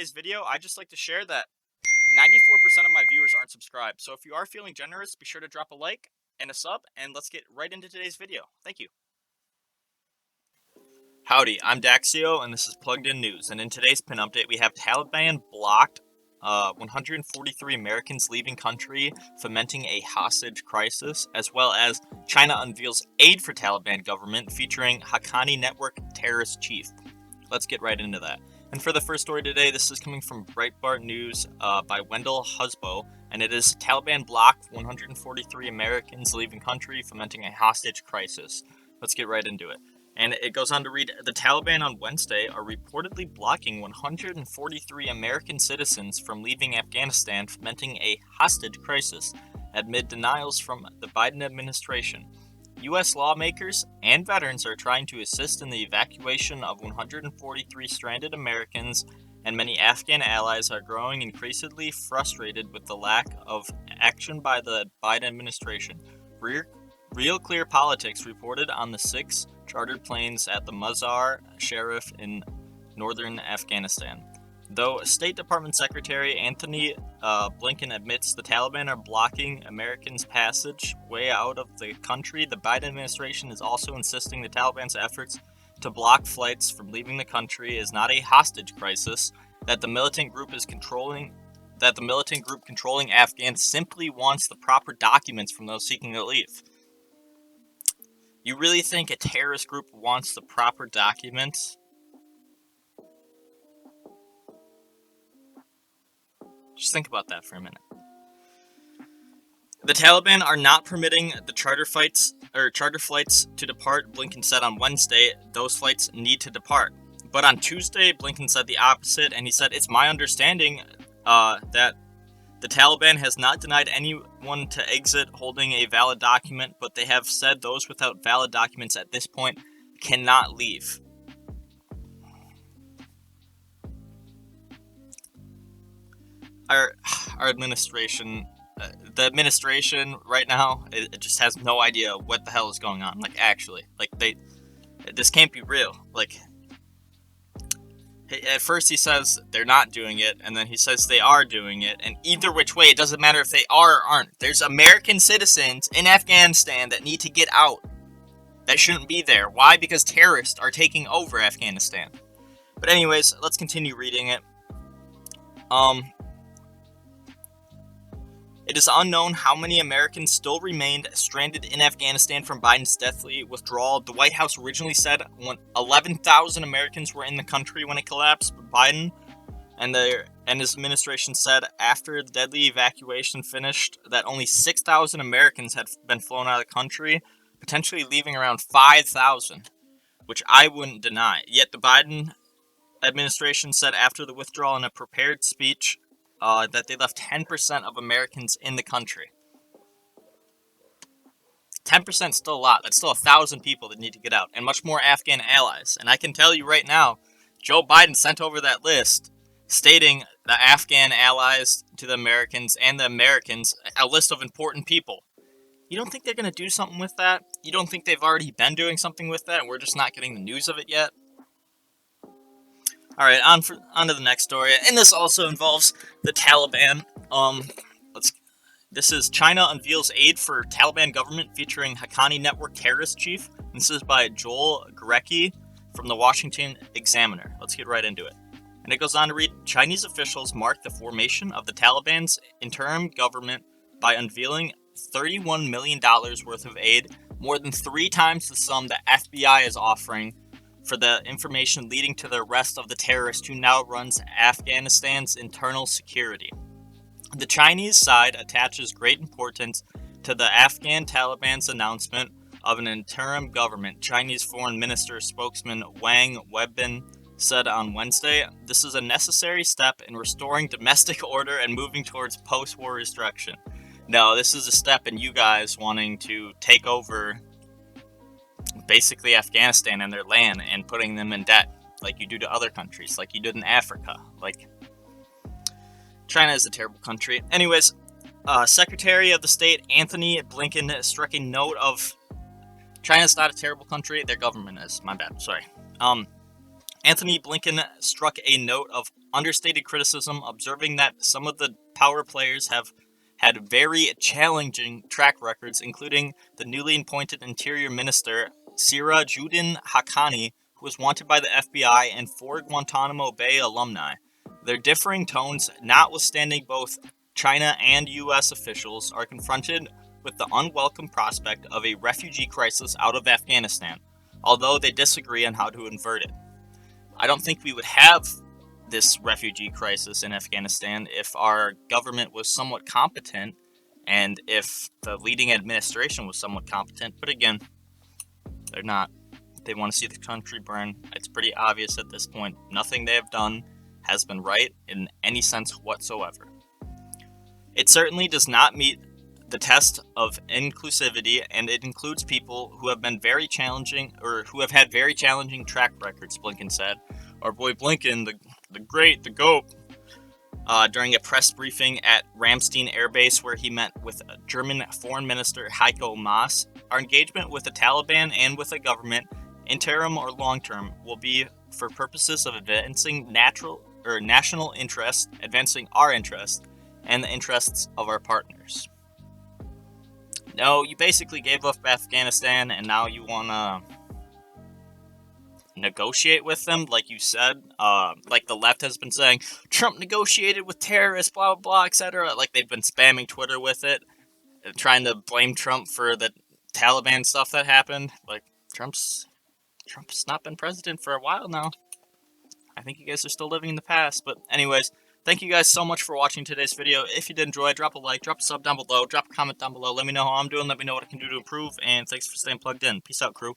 today's video, I'd just like to share that 94% of my viewers aren't subscribed. So if you are feeling generous, be sure to drop a like and a sub, and let's get right into today's video. Thank you. Howdy, I'm Daxio, and this is Plugged In News. And in today's pin update, we have Taliban blocked 143 Americans leaving country, fomenting a hostage crisis, as well as China unveils aid for Taliban government featuring Haqqani Network terrorist chief. Let's get right into that. And for the first story today, this is coming from Breitbart News by Wendell Husbo, and it is Taliban blocked 143 Americans leaving country, fomenting a hostage crisis. Let's get right into it. And it goes on to read, the Taliban on Wednesday are reportedly blocking 143 American citizens from leaving Afghanistan, fomenting a hostage crisis amid denials from the Biden administration. U.S. lawmakers and veterans are trying to assist in the evacuation of 143 stranded Americans, and many Afghan allies are growing increasingly frustrated with the lack of action by the Biden administration. Real Clear Politics reported on the 6 chartered planes at the Mazar-e-Sharif in northern Afghanistan. Though State Department Secretary Anthony Blinken admits the Taliban are blocking Americans' passage way out of the country, the Biden administration is also insisting the Taliban's efforts to block flights from leaving the country is not a hostage crisis, that the militant group controlling Afghans simply wants the proper documents from those seeking to leave. You really think a terrorist group wants the proper documents? Just think about that for a minute. The Taliban are not permitting the charter flights to depart, Blinken said on Wednesday. Those flights need to depart. But on Tuesday, Blinken said the opposite, and he said, it's my understanding that the Taliban has not denied anyone to exit holding a valid document, but they have said those without valid documents at this point cannot leave. Our administration, the administration right now, it just has no idea what the hell is going on. Like, actually, this can't be real. Like, at first he says they're not doing it, and then he says they are doing it, and either which way, it doesn't matter if they are or aren't. There's American citizens in Afghanistan that need to get out. That shouldn't be there. Why? Because terrorists are taking over Afghanistan. But anyways, let's continue reading it. It is unknown how many Americans still remained stranded in Afghanistan from Biden's deathly withdrawal. The White House originally said 11,000 Americans were in the country when it collapsed, but Biden and his administration said after the deadly evacuation finished that only 6,000 Americans had been flown out of the country, potentially leaving around 5,000, which I wouldn't deny. Yet the Biden administration said after the withdrawal in a prepared speech that they left 10% of Americans in the country. 10% is still a lot. That's still 1,000 people that need to get out, and much more Afghan allies. And I can tell you right now, Joe Biden sent over that list stating the Afghan allies to the Americans and the Americans, a list of important people. You don't think they're going to do something with that? You don't think they've already been doing something with that and we're just not getting the news of it yet? Alright, on to the next story, and this also involves the Taliban. This is China unveils aid for Taliban government featuring Haqqani Network terrorist chief. This is by Joel Gorecki from the Washington Examiner. Let's get right into it. And it goes on to read, Chinese officials marked the formation of the Taliban's interim government by unveiling $31 million worth of aid, more than 3 times the sum the FBI is offering for the information leading to the arrest of the terrorist who now runs Afghanistan's internal security. The Chinese side attaches great importance to the Afghan Taliban's announcement of an interim government. Chinese Foreign Minister spokesman Wang Wenbin said on Wednesday, this is a necessary step in restoring domestic order and moving towards post-war reconstruction. No, this is a step in you guys wanting to take over basically Afghanistan and their land and putting them in debt like you do to other countries, like you did in Africa. Like, China is a terrible country. Anyways, Secretary of the State Anthony Blinken struck a note of China's not a terrible country, their government is. My bad, sorry. Anthony Blinken struck a note of understated criticism, observing that some of the power players have had very challenging track records, including the newly appointed Interior Minister Sirajuddin Haqqani, who was wanted by the FBI, and 4 Guantanamo Bay alumni. Their differing tones, notwithstanding, both China and U.S. officials are confronted with the unwelcome prospect of a refugee crisis out of Afghanistan, although they disagree on how to avert it. I don't think we would have this refugee crisis in Afghanistan if our government was somewhat competent and if the leading administration was somewhat competent. But again, they're not. They want to see the country burn. It's pretty obvious at this point. Nothing they have done has been right in any sense whatsoever. It certainly does not meet the test of inclusivity, and it includes people who have been very challenging, or who have had very challenging track records, Blinken said. Our boy Blinken, the great, the GOAT, during a press briefing at Ramstein Air Base, where he met with German Foreign Minister Heiko Maas. Our engagement with the Taliban and with the government, interim or long-term, will be for purposes of advancing national interest, advancing our interest, and the interests of our partners. No, you basically gave up Afghanistan, and now you want to negotiate with them, like you said. Like the left has been saying, Trump negotiated with terrorists, blah, blah, blah, etc. Like they've been spamming Twitter with it, trying to blame Trump for the Taliban stuff that happened. Like, Trump's not been president for a while now. I think you guys are still living in the past. But anyways, thank you guys so much for watching today's video. If you did enjoy, drop a like, drop a sub down below, drop a comment down below. Let me know how I'm doing. Let me know what I can do to improve. And thanks for staying plugged in. Peace out, crew.